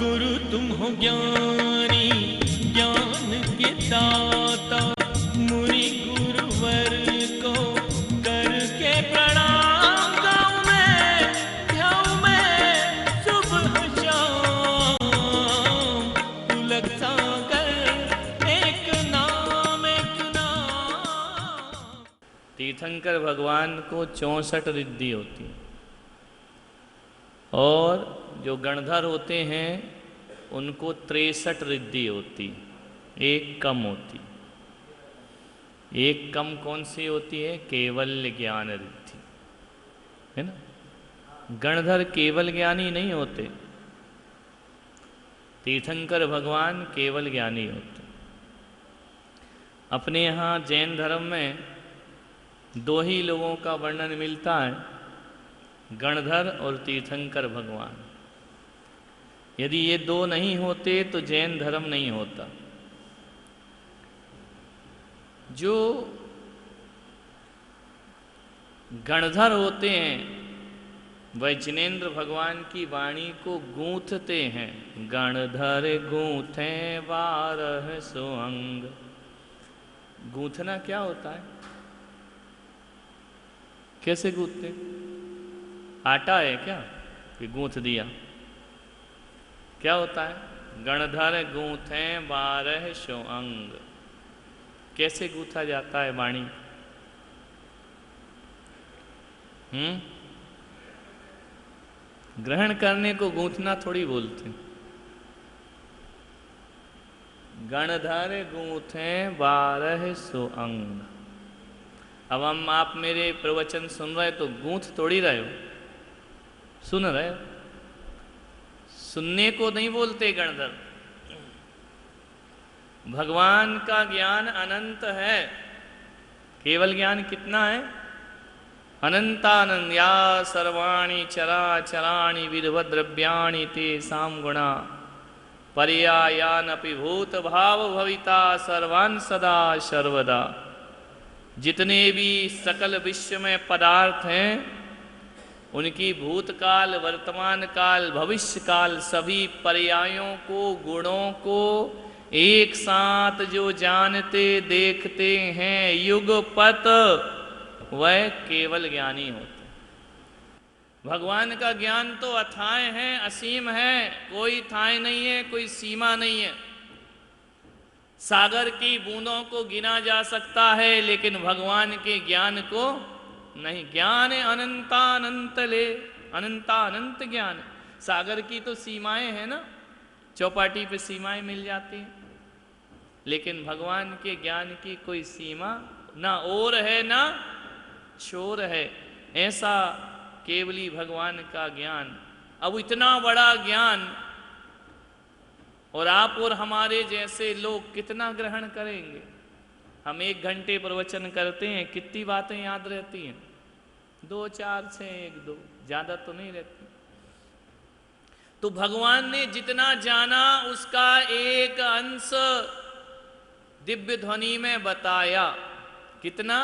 गुरु तुम हो ज्ञानी ज्ञान के दाता, मुनि गुरुवर को करके प्रणाम गाऊं मैं, ध्याऊं मैं सुबह शाम। तुलक सागर एक नाम एक नाम। तीर्थंकर भगवान को 64 रिद्धि होती है और जो गणधर होते हैं उनको 63 रिद्धि होती, एक कम होती। एक कम कौन सी होती है? केवल ज्ञान रिद्धि, है ना। गणधर केवल ज्ञानी नहीं होते, तीर्थंकर भगवान केवल ज्ञानी होते। अपने यहाँ जैन धर्म में दो ही लोगों का वर्णन मिलता है, गणधर और तीर्थंकर भगवान। यदि ये दो नहीं होते तो जैन धर्म नहीं होता। जो गणधर होते हैं वह जिनेन्द्र भगवान की वाणी को गूंथते हैं। गणधर गूंथे 1200 अंग। गूंथना क्या होता है? कैसे गूंथते? आटा है क्या कि गूंथ दिया? क्या होता है? गणधर गूंथे 1200 अंग। कैसे गूंथा जाता है वाणी? ग्रहण करने को गूंथना थोड़ी बोलते। गणधर गूंथे 1200 अंग। अब आप मेरे प्रवचन सुन रहे तो गूंथ थोड़ी रहे हो, सुन रहे हो। सुनने को नहीं बोलते गणधर। भगवान का ज्ञान अनंत है। केवल ज्ञान कितना है? अनंतानंद। या सर्वाणि चराचराणि विद्वद्द्रव्याणि तेषां गुणा पर्यायानपि भूत भाव भविता सर्वान् सदा सर्वदा। जितने भी सकल विश्व में पदार्थ हैं उनकी भूतकाल, वर्तमान काल, भविष्य काल सभी पर्यायों को, गुणों को एक साथ जो जानते देखते हैं युगपत, वह केवल ज्ञानी होते। भगवान का ज्ञान तो अथाह है, असीम है, कोई थाह नहीं है, कोई सीमा नहीं है। सागर की बूंदों को गिना जा सकता है लेकिन भगवान के ज्ञान को नहीं। ज्ञान अनंतानंत ले, अनंतानंत ज्ञान। सागर की तो सीमाएं हैं ना, चौपाटी पे सीमाएं मिल जाती हैं, लेकिन भगवान के ज्ञान की कोई सीमा ना ओर है ना छोर है। ऐसा केवली भगवान का ज्ञान। अब इतना बड़ा ज्ञान और आप और हमारे जैसे लोग कितना ग्रहण करेंगे? हम 1 घंटे प्रवचन करते हैं, कितनी बातें याद रहती हैं? 2 4 6 1 2, ज्यादा तो नहीं रहती। तो भगवान ने जितना जाना उसका एक अंश दिव्य ध्वनि में बताया। कितना?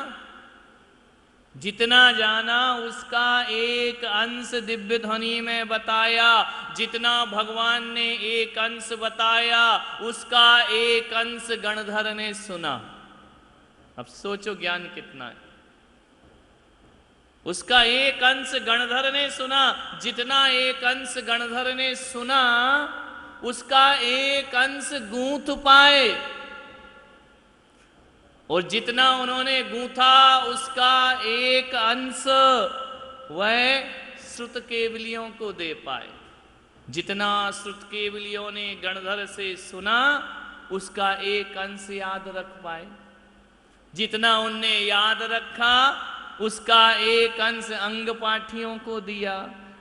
जितना जाना उसका एक अंश दिव्य ध्वनि में बताया। जितना भगवान ने एक अंश बताया उसका एक अंश गणधर ने सुना। अब सोचो ज्ञान कितना है। उसका एक अंश गणधर ने सुना। जितना एक अंश गणधर ने सुना उसका एक अंश गूंथ पाए, और जितना उन्होंने गूंथा उसका एक अंश वह श्रुत केवलियों को दे पाए। जितना श्रुत केवलियों ने गणधर से सुना उसका एक अंश याद रख पाए। जितना उनने याद रखा उसका एक अंश अंग पाठियों को दिया।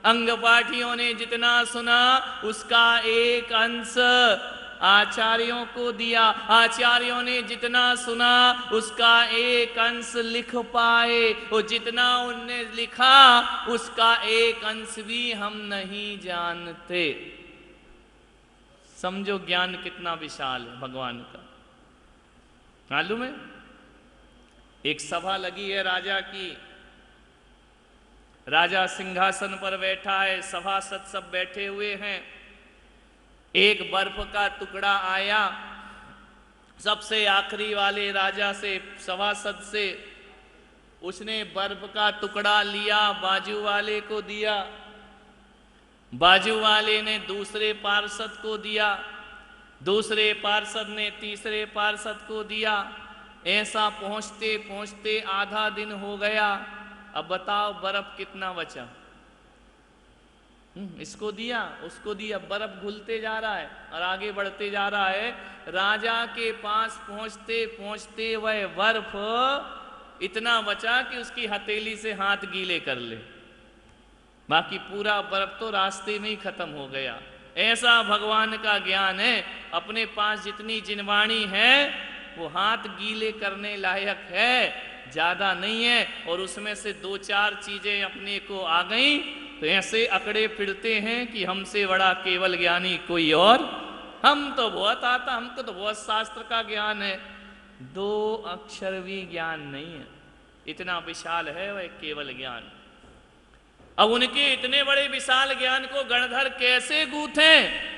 अंग पाठियों ने जितना सुना उसका एक अंश आचार्यों को दिया। आचार्यों ने जितना सुना उसका एक अंश लिख पाए, और जितना उनने लिखा उसका एक अंश भी हम नहीं जानते। समझो ज्ञान कितना विशाल है भगवान का। मालूम है, एक सभा लगी है राजा की। राजा सिंहासन पर बैठा है, सभासद सब बैठे हुए हैं। एक बर्फ का टुकड़ा आया सबसे आखिरी वाले राजा से, सभासद से, उसने बर्फ का टुकड़ा लिया, बाजू वाले को दिया, बाजू वाले ने दूसरे पार्षद को दिया, दूसरे पार्षद ने तीसरे पार्षद को दिया। ऐसा पहुंचते पहुंचते आधा दिन हो गया। अब बताओ बर्फ कितना बचा? इसको दिया, उसको दिया, बर्फ घुलते जा रहा है और आगे बढ़ते जा रहा है। राजा के पास पहुंचते पहुंचते वह बर्फ इतना बचा कि उसकी हथेली से हाथ गीले कर ले, बाकी पूरा बर्फ तो रास्ते में ही खत्म हो गया। ऐसा भगवान का ज्ञान है। अपने पास जितनी जिनवाणी है वो हाथ गीले करने लायक है, ज्यादा नहीं है। और उसमें से दो चार चीजें अपने को आ गई तो ऐसे अकड़े फिरते हैं कि हमसे बड़ा केवल ज्ञानी कोई और। हम तो बहुत आता, हमको तो बहुत शास्त्र का ज्ञान है, दो अक्षर भी ज्ञान नहीं है। इतना विशाल है वह केवल ज्ञान। अब उनके इतने बड़े विशाल ज्ञान को गणधर कैसे गूंथें?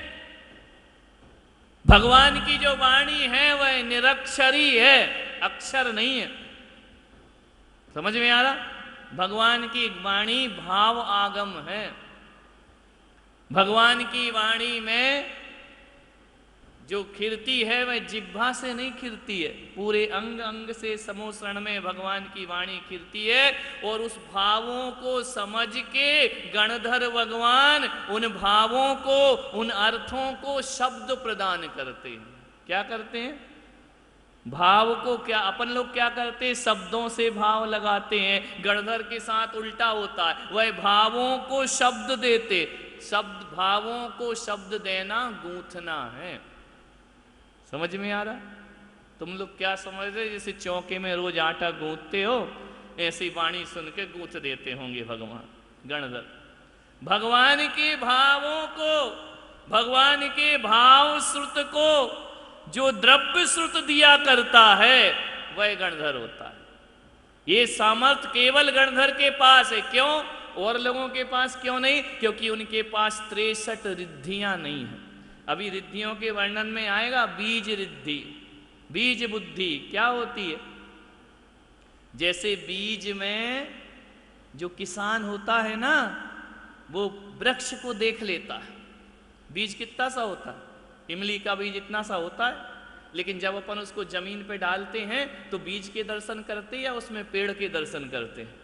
भगवान की जो वाणी है वह निरक्षरी है, अक्षर नहीं है। समझ में आ रहा? भगवान की वाणी भाव आगम है। भगवान की वाणी में जो खिरती है वह जिह्वा से नहीं खिरती है, पूरे अंग अंग से समोसरण में भगवान की वाणी खिरती है। और उस भावों को समझ के गणधर भगवान उन भावों को, उन अर्थों को शब्द प्रदान करते हैं। क्या करते हैं? भाव को क्या अपन लोग क्या करते हैं? शब्दों से भाव लगाते हैं। गणधर के साथ उल्टा होता है, वह भावों को शब्द देते। शब्द, भावों को शब्द देना गूंथना है। समझ में आ रहा? तुम लोग क्या समझ रहे? जैसे चौके में रोज आटा गूंथते हो, ऐसी वाणी सुन के गूंथ देते होंगे भगवान गणधर। भगवान के भावों को, भगवान के भाव श्रुत को जो द्रव्य श्रुत दिया करता है वह गणधर होता है। ये सामर्थ्य केवल गणधर के पास है। क्यों? और लोगों के पास क्यों नहीं? क्योंकि उनके पास 63 रिद्धियां नहीं है। अभी रिद्धियों के वर्णन में आएगा। बीज रिद्धि, बीज बुद्धि क्या होती है? जैसे बीज में जो किसान होता है ना, वो वृक्ष को देख लेता है। बीज कितना सा होता है? इमली का बीज इतना सा होता है, लेकिन जब अपन उसको जमीन पे डालते हैं तो बीज के दर्शन करते हैं या उसमें पेड़ के दर्शन करते हैं?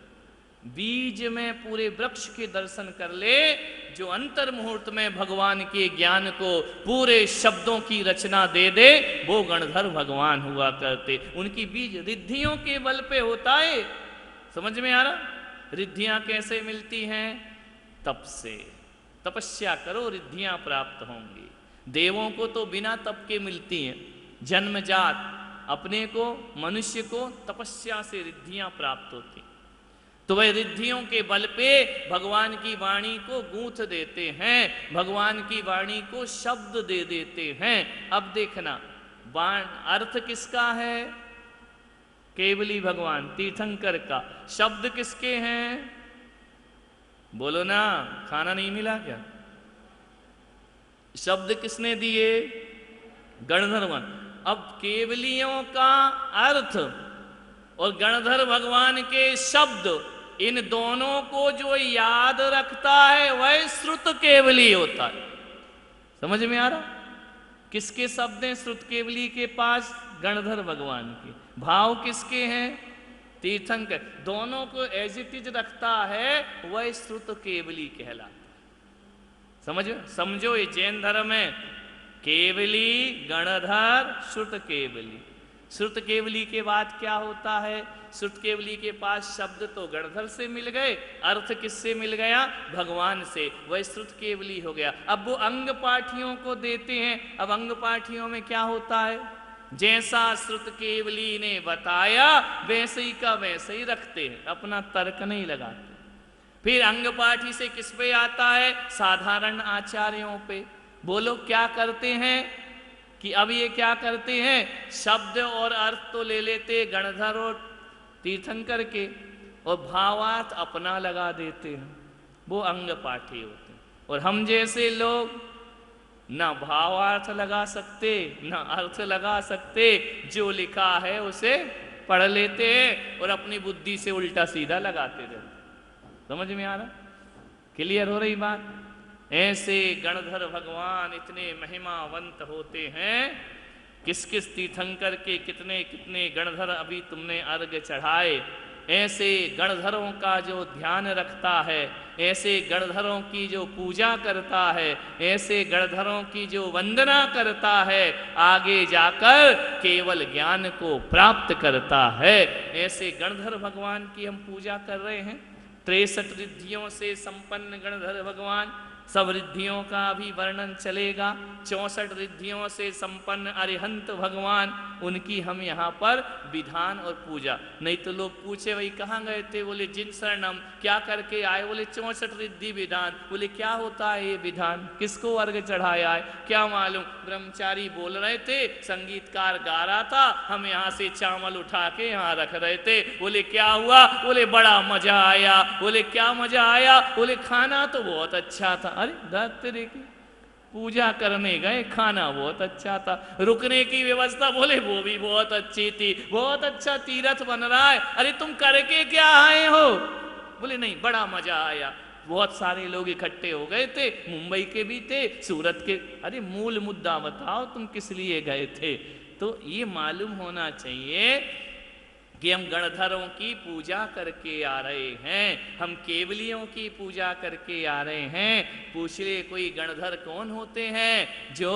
बीज में पूरे वृक्ष के दर्शन कर ले, जो अंतर मुहूर्त में भगवान के ज्ञान को पूरे शब्दों की रचना दे दे, वो गणधर भगवान हुआ करते। उनकी बीज रिद्धियों के बल पे होता है। समझ में आ रहा? रिद्धियां कैसे मिलती हैं? तप से। तपस्या करो, रिद्धियां प्राप्त होंगी। देवों को तो बिना तप के मिलती हैं, जन्मजात। अपने को, मनुष्य को तपस्या से रिद्धियां प्राप्त होती। तो वह रिद्धियों के बल पे भगवान की वाणी को गूंथ देते हैं, भगवान की वाणी को शब्द दे देते हैं। अब देखना, अर्थ किसका है? केवली भगवान तीर्थंकर का। शब्द किसके हैं? बोलो ना, खाना नहीं मिला क्या? शब्द किसने दिए? गणधर भगवान। अब केवलियों का अर्थ और गणधर भगवान के शब्द, इन दोनों को जो याद रखता है वह श्रुत केवली होता है। समझ में आ रहा? किसके शब्द हैं श्रुत केवली के पास? गणधर भगवान के। भाव किसके हैं? तीर्थंकर। दोनों को एज इट इज रखता है, वह श्रुत केवली कहलाता है। समझो ये जैन धर्म है, केवली, गणधर, श्रुत केवली। श्रुत केवली के बाद क्या होता है? श्रुत केवली के पास शब्द तो गणधर से मिल गए, अर्थ किससे मिल गया? भगवान से। वह श्रुत केवली हो गया। अब वो अंग पाठियों को देते हैं। अब अंग पाठियों में क्या होता है? जैसा श्रुत केवली ने बताया वैसे ही का वैसे ही रखते हैं, अपना तर्क नहीं लगाते। फिर अंग पाठी से किस पे आता है? साधारण आचार्यों पे। बोलो क्या करते हैं? कि अब ये क्या करते हैं? शब्द और अर्थ तो ले लेते गणधर और तीर्थंकर के, और भावार्थ अपना लगा देते हैं। वो अंग पाठी होते हैं। और हम जैसे लोग ना भावार्थ लगा सकते, ना अर्थ लगा सकते, जो लिखा है उसे पढ़ लेते हैं और अपनी बुद्धि से उल्टा सीधा लगाते रहते। समझ में आ रहा? क्लियर हो रही बात? ऐसे गणधर भगवान इतने महिमावंत होते हैं। किस किस तीर्थंकर के कितने कितने गणधर अभी तुमने अर्घ चढ़ाए। ऐसे गणधरों का जो ध्यान रखता है, ऐसे गणधरों की जो पूजा करता है, ऐसे गणधरों की जो वंदना करता है, आगे जाकर केवल ज्ञान को प्राप्त करता है। ऐसे गणधर भगवान की हम पूजा कर रहे हैं। 63 रिद्धियों से संपन्न गणधर भगवान, सब रिद्धियों का भी वर्णन चलेगा। 64 रिद्धियों से संपन्न अरिहंत भगवान, उनकी हम यहाँ पर विधान और पूजा। नहीं तो लोग पूछे भाई कहाँ गए थे? बोले जिन शरणम। क्या करके आए? बोले 64 रिद्धि विधान। बोले क्या होता है ये विधान? किसको अर्घ चढ़ाया है? क्या मालूम? ब्रह्मचारी बोल रहे थे, संगीतकार गा रहा था, हम यहाँ से चावल उठा के यहाँ रख रहे थे। बोले क्या हुआ? बोले बड़ा मजा आया। बोले क्या मजा आया? बोले खाना तो बहुत अच्छा था। अरे तेरे की पूजा करने गए, खाना बहुत अच्छा था, रुकने की व्यवस्था बोले वो भी बहुत अच्छी थी, बहुत अच्छा तीर्थ बन रहा है। अरे तुम करके क्या आए हो? बोले नहीं बड़ा मजा आया। बहुत सारे लोग इकट्ठे हो गए थे, मुंबई के भी थे, सूरत के। अरे मूल मुद्दा बताओ, तुम किस लिए गए थे? तो ये मालूम होना चाहिए कि हम गणधरों की पूजा करके आ रहे हैं, हम केवलियों की पूजा करके आ रहे हैं। पूछ ले कोई गणधर कौन होते हैं? जो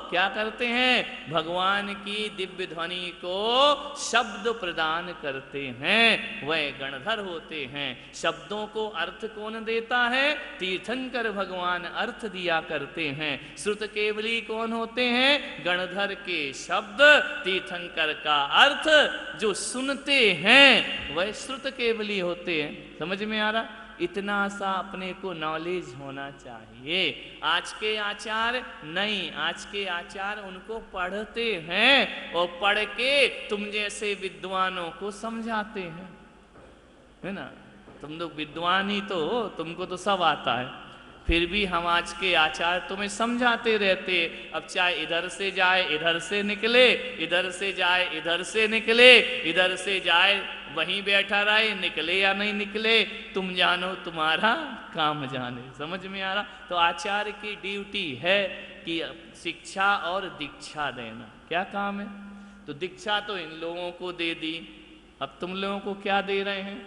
क्या करते हैं? भगवान की दिव्य ध्वनि को शब्द प्रदान करते हैं, वह गणधर होते हैं। शब्दों को अर्थ कौन देता है? तीर्थंकर भगवान अर्थ दिया करते हैं। श्रुत केवली कौन होते हैं? गणधर के शब्द, तीर्थंकर का अर्थ जो सुनते हैं वह श्रुत केवली होते हैं। समझ में आ रहा? इतना सा अपने को नॉलेज होना चाहिए। आज के आचार नहीं, आज के आचार उनको पढ़ते हैं और पढ़ के तुम जैसे विद्वानों को समझाते हैं, है ना? तुम लोग विद्वान ही तो हो, तुमको तो सब आता है, फिर भी हम आज के आचार तुम्हें समझाते रहते। अब चाहे इधर से जाए इधर से निकले, इधर से जाए इधर से निकले, इधर से जाए वहीं बैठा रहे, निकले या नहीं निकले तुम जानो, तुम्हारा काम जाने। समझ में आ रहा? तो आचार्य की ड्यूटी है कि शिक्षा और दीक्षा देना। क्या काम है? तो दीक्षा तो इन लोगों को दे दी, अब तुम लोगों को क्या दे रहे हैं?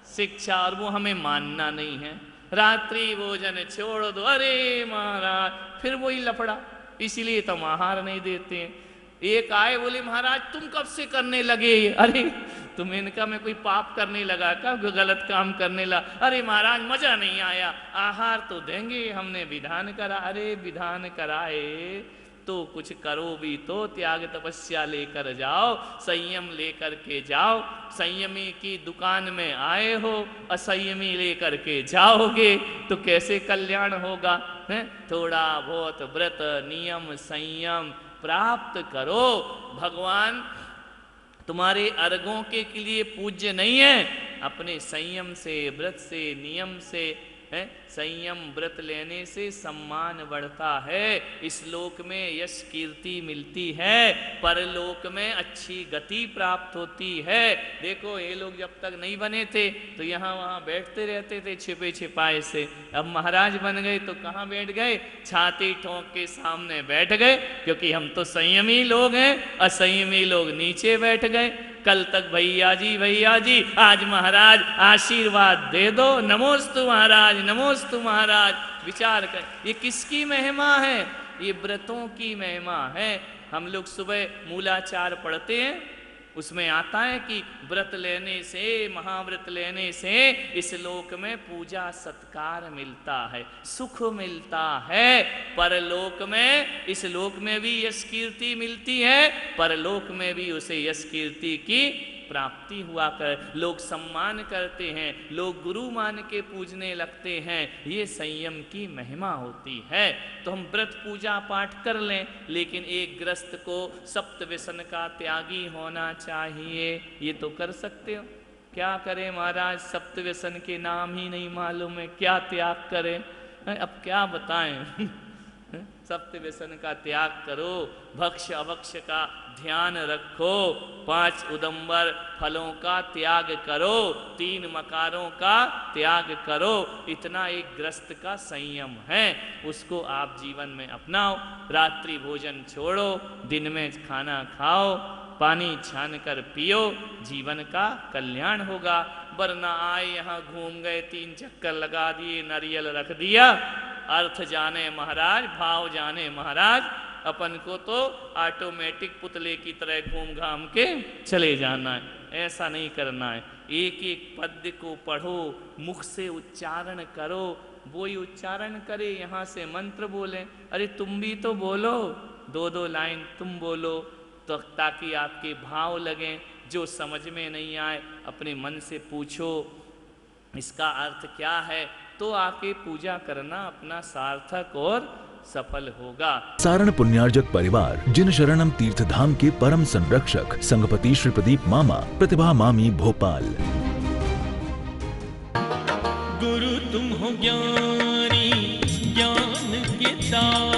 शिक्षा। और वो हमें मानना नहीं है। रात्रि भोजन छोड़ दो, अरे महाराज फिर वही लफड़ा, इसीलिए तो आहार नहीं देते हैं। एक आए बोले महाराज तुम कब से करने लगे? अरे तुम इनका मैं कोई पाप करने लगा क्या? गलत काम करने लगा? अरे महाराज मजा नहीं आया, आहार तो देंगे, हमने विधान करा। अरे विधान कराए तो कुछ करो भी तो, त्याग तपस्या लेकर जाओ, संयम लेकर के जाओ। संयमी की दुकान में आए हो, असंयमी लेकर के जाओगे तो कैसे कल्याण होगा? है? थोड़ा बहुत व्रत नियम संयम प्राप्त करो। भगवान तुम्हारे अर्घों के लिए पूज्य नहीं है, अपने संयम से, व्रत से, नियम से है। संयम व्रत लेने से सम्मान बढ़ता है, इस लोक में यश कीर्ति मिलती है, परलोक में अच्छी गति प्राप्त होती है। देखो ये लोग जब तक नहीं बने थे तो यहाँ वहाँ बैठते रहते थे छिपे छिपाए से। अब महाराज बन गए तो कहाँ बैठ गए? छाती ठोक के सामने बैठ गए, क्योंकि हम तो संयमी लोग हैं, असंयमी लोग नीचे बैठ गए। कल तक भैया जी आज महाराज आशीर्वाद दे दो, नमोस्तु महाराज नमोस्तु महाराज। विचार कर, ये किसकी महिमा है? ये व्रतों की महिमा है। हम लोग सुबह मूलाचार पढ़ते हैं, उसमें आता है कि व्रत लेने से, महाव्रत लेने से इस लोक में पूजा सत्कार मिलता है, सुख मिलता है। परलोक में, इस लोक में भी यश कीर्ति मिलती है, परलोक में भी उसे यश कीर्ति की प्राप्ति हुआ कर, लोग सम्मान करते हैं, लोग गुरु मान के पूजने लगते हैं। ये संयम की महिमा होती है। तो हम व्रत पूजा पाठ कर लें, लेकिन एक ग्रस्त को सप्त व्यसन का त्यागी होना चाहिए। ये तो कर सकते हो। क्या करें महाराज, सप्त व्यसन के नाम ही नहीं मालूम है, क्या त्याग करें? अब क्या बताएं? सप्त व्यसन का त्याग करो, भक्ष अभक्ष का ध्यान रखो, 5 उदंबर फलों का त्याग करो, 3 मकारों का त्याग करो। इतना एक ग्रस्त का संयम है, उसको आप जीवन में अपनाओ। रात्रि भोजन छोड़ो, दिन में खाना खाओ, पानी छान कर पियो, जीवन का कल्याण होगा। वरना आए यहाँ घूम गए, 3 चक्कर लगा दिए, नारियल रख दिया, अर्थ जाने महाराज भाव जाने महाराज, अपन को तो ऑटोमेटिक पुतले की तरह घूम घाम के चले जाना है। ऐसा नहीं करना है। एक एक पद्य को पढ़ो, मुख से उच्चारण करो, वो ही उच्चारण करे, यहाँ से मंत्र बोले। अरे तुम भी तो बोलो, 2-2 लाइन तुम बोलो, तो ताकि आपके भाव लगें। जो समझ में नहीं आए अपने मन से पूछो इसका अर्थ क्या है, तो आके पूजा करना अपना सार्थक और सफल होगा। सारण पुण्यार्जक परिवार जिन शरणम तीर्थ धाम के परम संरक्षक संघपति श्री प्रदीप मामा, प्रतिभा मामी, भोपाल। गुरु तुम हो ज्ञानी, ज्ञान के दाता।